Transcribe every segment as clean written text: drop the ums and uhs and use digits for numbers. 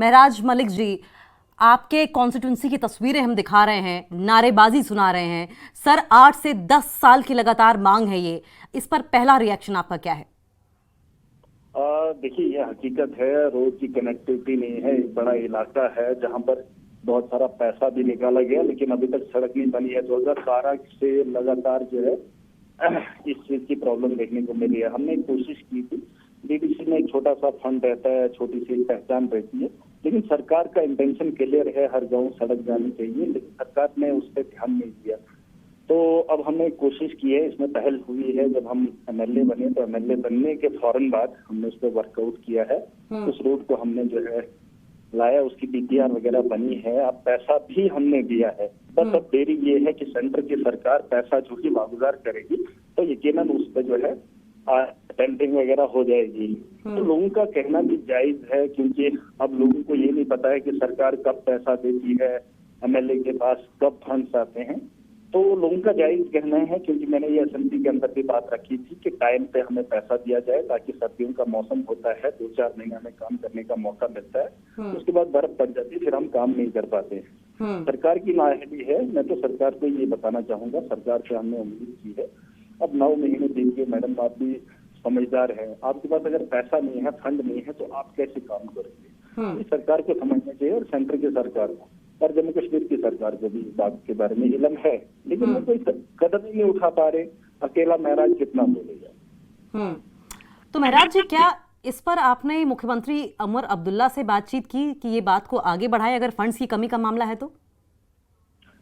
महराज मलिक जी, आपके कॉन्स्टिट्यूंसी की तस्वीरें हम दिखा रहे हैं, नारेबाजी सुना रहे हैं सर, 8 से 10 साल की लगातार मांग है ये, इस पर पहला रिएक्शन आपका क्या है? देखिए, ये हकीकत है, रोड की कनेक्टिविटी नहीं है। एक बड़ा इलाका है जहां पर बहुत सारा पैसा भी निकाला गया, लेकिन अभी तक सड़क नहीं बनी है। 2012 से लगातार जो है इस चीज की प्रॉब्लम देखने को मिली है। हमने कोशिश की थी, डीडीसी में एक छोटा सा फंड रहता है, छोटी सी पहचान रहती है, लेकिन सरकार का इंटेंशन क्लियर है, हर गांव सड़क जानी चाहिए, लेकिन सरकार ने उस पर ध्यान नहीं दिया। तो अब हमने कोशिश की है, इसमें पहल हुई है। जब हम एमएलए बने तो एमएलए बनने के फौरन बाद हमने उस पर वर्कआउट किया है। उस रोड को हमने जो है लाया, उसकी डीपीआर वगैरह बनी है, अब पैसा भी हमने दिया है। बस अब देरी ये है कि सेंटर की सरकार पैसा जो कि वागुजार करेगी तो यकीनन उस पर जो है टेंडरिंग वगैरह हो जाएगी। तो लोगों का कहना भी जायज है, क्योंकि अब लोगों को ये नहीं पता है कि सरकार कब पैसा देती है, एमएलए के पास कब फंड्स आते हैं। तो लोगों का जायज कहना है, क्योंकि मैंने ये असेंबली के अंदर भी बात रखी थी कि टाइम पे हमें पैसा दिया जाए, ताकि सर्दियों का मौसम होता है, 2-4 महीने में काम करने का मौका मिलता है, उसके बाद बर्फ पड़ जाती है, फिर हम काम नहीं कर पाते। सरकार की नाअहली है। मैं तो सरकार को ये बताना चाहूंगा, सरकार से हमने उम्मीद की है। अब 9 महीने देखिए मैडम, आप भी समझदार है, आपके पास अगर पैसा नहीं है, फंड नहीं है, तो आप कैसे काम करेंगे? सरकार को समझना चाहिए, और सेंटर की सरकार को और जम्मू कश्मीर की सरकार को भी इस बात के बारे में इल्म है, लेकिन वो कोई कदम ही नहीं उठा पा रहे। अकेला महराज कितना बोलेगा? तो महराज जी, क्या इस पर आपने मुख्यमंत्री उमर अब्दुल्ला से बातचीत की कि ये बात को आगे बढ़ाए, अगर फंड्स की कमी का मामला है तो?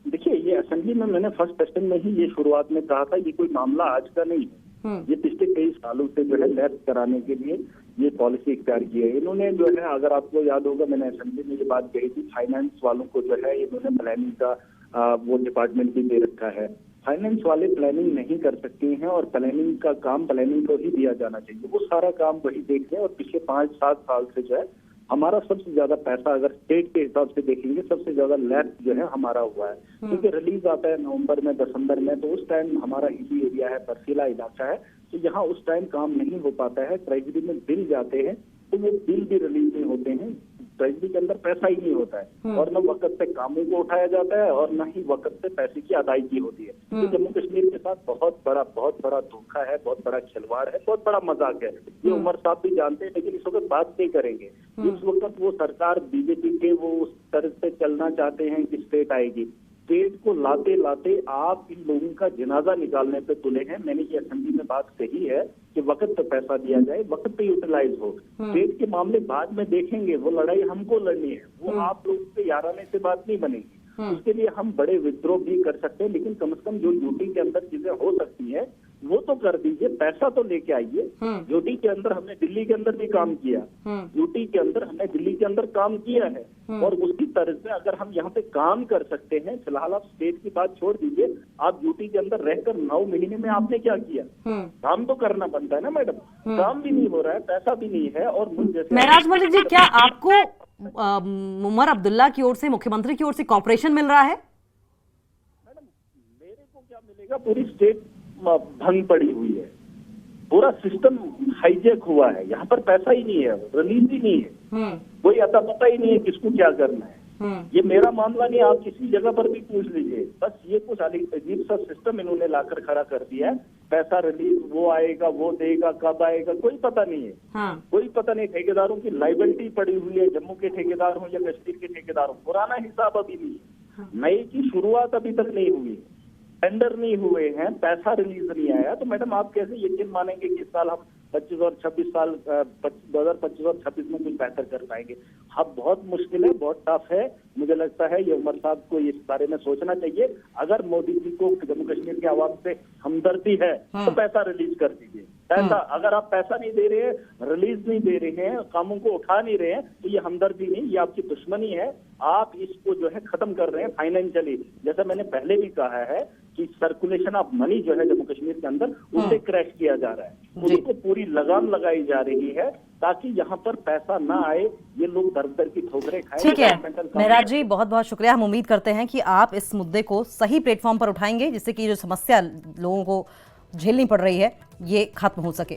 देखिए, ये असेंबली में मैंने फर्स्ट सेशन में ही ये शुरुआत में कहा था, ये कोई मामला आज का नहीं है। ये पिछले कई सालों से जो है लैप्स कराने के लिए ये पॉलिसी इख्तियार की है इन्होंने। जो है, अगर आपको याद होगा, मैंने असेंबली में ये बात कही थी, फाइनेंस वालों को जो है इन्होंने प्लानिंग का वो डिपार्टमेंट भी दे रखा है। फाइनेंस वाले प्लानिंग नहीं कर सकते हैं, और प्लानिंग का काम प्लानिंग को ही दिया जाना चाहिए, वो सारा काम वही देखते हैं। और पिछले 5-7 साल से जो है हमारा सबसे ज्यादा पैसा, अगर स्टेट के हिसाब से देखेंगे, सबसे ज्यादा लैप्स जो है हमारा हुआ है, क्योंकि रिलीज आता है नवंबर में, दिसंबर में, तो उस टाइम हमारा हिली एरिया है, बर्फीला इलाका है, तो यहाँ उस टाइम काम नहीं हो पाता है। ट्रेजरी में बिल जाते हैं तो वो बिल भी रिलीज नहीं होते हैं, ट्रेजरी के अंदर पैसा ही नहीं होता है, और न वक्त पे कामों को उठाया जाता है, और न ही वक्त पे पैसे की अदायगी होती है। तो जम्मू कश्मीर के साथ बहुत बड़ा धोखा है, बहुत बड़ा खिलवाड़ है, बहुत बड़ा मजाक है। ये उमर साहब भी जानते हैं, लेकिन इस वक्त बात नहीं करेंगे। इस वक्त वो सरकार बीजेपी के वो उस तरह से चलना चाहते हैं कि स्टेट आएगी। स्टेट को लाते लाते आप इन लोगों का जनाजा निकालने पे तुले हैं। मैंने ये असेंबली में बात कही है कि वक्त पे पैसा दिया जाए, वक्त पे यूटिलाइज हो। स्टेट के मामले बाद में देखेंगे, वो लड़ाई हमको लड़नी है, वो आप लोगों के याराने से बात नहीं बनेगी। उसके लिए हम बड़े विद्रोह भी कर सकते हैं, लेकिन कम से कम जो यूटी के अंदर चीजें हो सकती है वो तो कर दीजिए, पैसा तो लेके आइए। यूटी के अंदर हमने दिल्ली के अंदर भी काम किया, यूटी के अंदर हमने दिल्ली के अंदर काम किया है, और उसकी तर्ज में अगर हम यहाँ पे काम कर सकते हैं। फिलहाल आप स्टेट की बात छोड़ दीजिए, आप यूटी के अंदर रहकर 9 महीने में आपने क्या किया? काम तो करना बनता है ना मैडम, काम भी नहीं हो रहा है, पैसा भी नहीं है। और महराज मलिक जी, क्या आपको उमर अब्दुल्ला की ओर से, मुख्यमंत्री की ओर से कॉपरेशन मिल रहा है? मैडम, मेरे को क्या मिलेगा? पूरी स्टेट भंग पड़ी हुई है, पूरा सिस्टम हाईजैक हुआ है, यहाँ पर पैसा ही नहीं है, रिलीज ही नहीं है, कोई अता पता ही नहीं है किसको क्या करना है। ये मेरा मामला नहीं, आप किसी जगह पर भी पूछ लीजिए। बस ये कुछ अजीब सा सिस्टम इन्होंने लाकर खड़ा कर दिया है। पैसा रिलीज वो आएगा, वो देगा, कब आएगा, कोई पता नहीं है। कोई पता नहीं। ठेकेदारों की लाइबिलिटी पड़ी हुई है, जम्मू के ठेकेदार हो या कश्मीर के ठेकेदार हो, पुराना हिसाब अभी नहीं है, नई की शुरुआत अभी तक नहीं हुई, टेंडर नहीं हुए हैं, पैसा रिलीज नहीं आया। तो मैडम, आप कैसे यकीन मानेंगे कि इस साल हम 25 और 26 साल 2025 और 26 में कुछ बेहतर कर पाएंगे? अब बहुत मुश्किल है, बहुत टफ है। मुझे लगता है ये उमर साहब को इस बारे में सोचना चाहिए। अगर मोदी जी को जम्मू कश्मीर के आवाम से हमदर्दी है तो पैसा रिलीज कर दीजिए। पैसा, अगर आप पैसा नहीं दे रहे हैं, रिलीज नहीं दे रहे हैं, कामों को उठा नहीं रहे हैं, तो ये हमदर्दी नहीं, ये आपकी दुश्मनी है। आप इसको जो है खत्म कर रहे हैं फाइनेंशियली। जैसा मैंने पहले भी कहा है कि सर्कुलेशन ऑफ मनी जो है जम्मू कश्मीर के अंदर, उसे क्रैश किया जा रहा है, उसको पूरी लगाम लगाई जा रही है, ताकि यहाँ पर पैसा ना आए, ये लोग दर दर की ठोकरें खाएं। ठीक है महराज जी, बहुत बहुत शुक्रिया। हम उम्मीद करते हैं कि आप इस मुद्दे को सही प्लेटफॉर्म पर उठाएंगे, जिससे कि जो समस्या लोगों को झेलनी पड़ रही है ये खत्म हो सके।